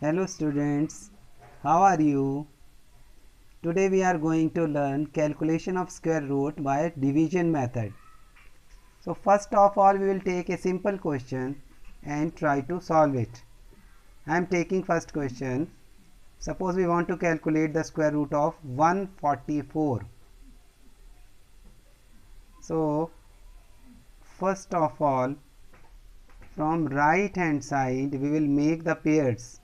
Hello students, how are you? Today we are going to learn calculation of square root by division method. So first of all we will take a simple question and try to solve it. I am taking first question. Suppose we want to calculate the square root of 144. So first of all, from right hand side we will make the pairs.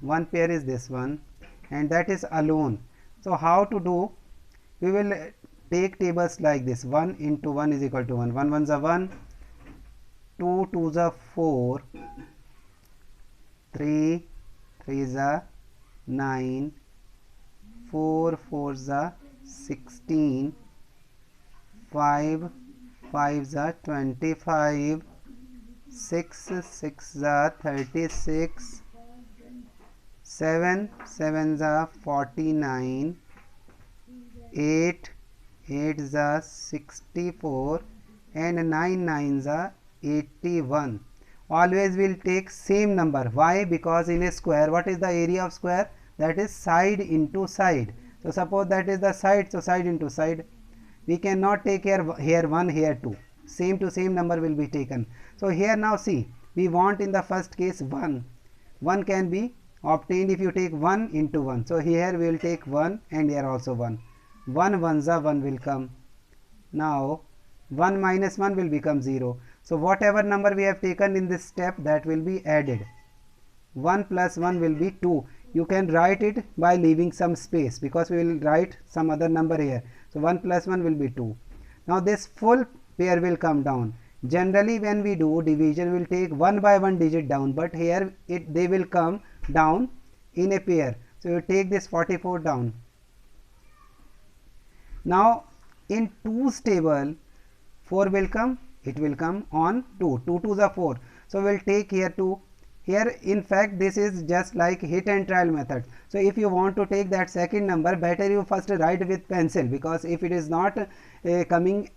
One pair is this one and that is alone. So how to do? We will take tables like this. 1 into 1 is equal to 1. 1 1s are 1, 2 2s are 4, 3 3s are 9, 4 4s are 16, 5 5s are 25, 6 6s are 36, 7 7s are 49, 8 8s are 64 and 9 9s are 81. Always will take same number. Why? Because in a square, what is the area of square? That is side into side. So suppose that is the side, so side into side. We cannot take here 1, here 2. Same to same number will be taken. So here now see, we want in the first case 1. 1 can be obtained if you take 1 into 1. So here we will take 1 and here also 1. 1 1s are 1 will come. Now 1 minus 1 will become 0. So whatever number we have taken in this step, that will be added. 1 plus 1 will be 2. You can write it by leaving some space because we will write some other number here. So 1 plus 1 will be 2. Now this full pair will come down. Generally when we do division, we will take 1 by 1 digit down, but here they will come down in a pair. So you take this 44 down. Now in 2's table 4 will come, it will come on 2. 2 2s are 4. So we will take here 2. Here in fact this is just like hit and trial method. So if you want to take that second number, better you first write with pencil, because if it is not coming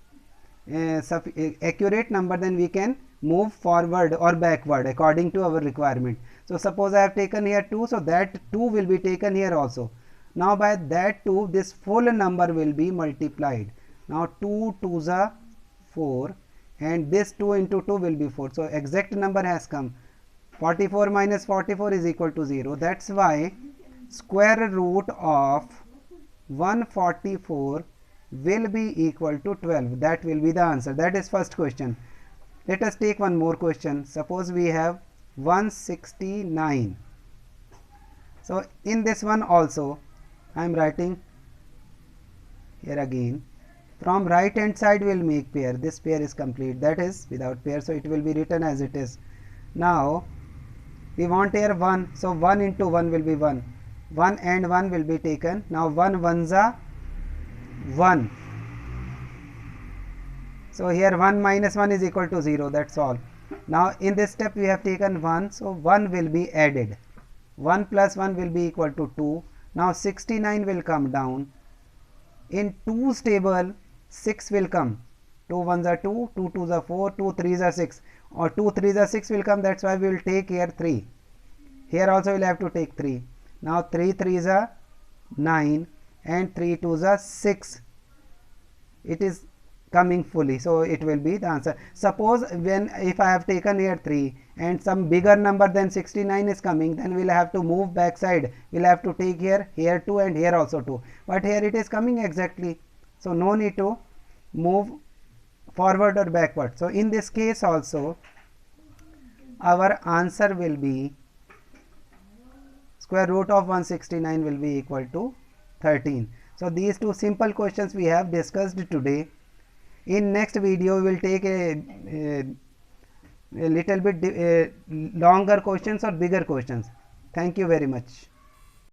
accurate number, then we can move forward or backward according to our requirement. So suppose I have taken here 2, so that 2 will be taken here also. Now by that 2, this full number will be multiplied. Now 2 2s are 4 and this 2 into 2 will be 4. So exact number has come. 44 minus 44 is equal to 0. That's why square root of 144 will be equal to 12. That will be the answer. That is first question. Let us take one more question. Suppose we have 169. So in this one also I am writing here again. From right hand side we will make pair. This pair is complete, that is without pair, so it will be written as it is. Now we want here 1, so 1 into 1 will be 1. 1 and 1 will be taken. Now 1 1s are 1. So here 1 minus 1 is equal to 0, that's all. Now in this step we have taken 1, so 1 will be added. 1 plus 1 will be equal to 2. Now 69 will come down. In 2's table 6 will come. 2 1s are 2, 2 2s are 4, 2 3s are 6, or 2 3s are 6 will come. That's why we will take here 3. Here also we will have to take 3. Now 3 3s are 9 and 3 2s are 6. It is coming fully, so it will be the answer. Suppose if I have taken here 3 and some bigger number than 69 is coming, then we will have to move back side. We will have to take here 2 and here also 2, but here it is coming exactly, so no need to move forward or backward. So in this case also our answer will be square root of 169 will be equal to 13. So these two simple questions we have discussed today. In next video we will take a little bit longer questions or bigger questions. Thank you very much.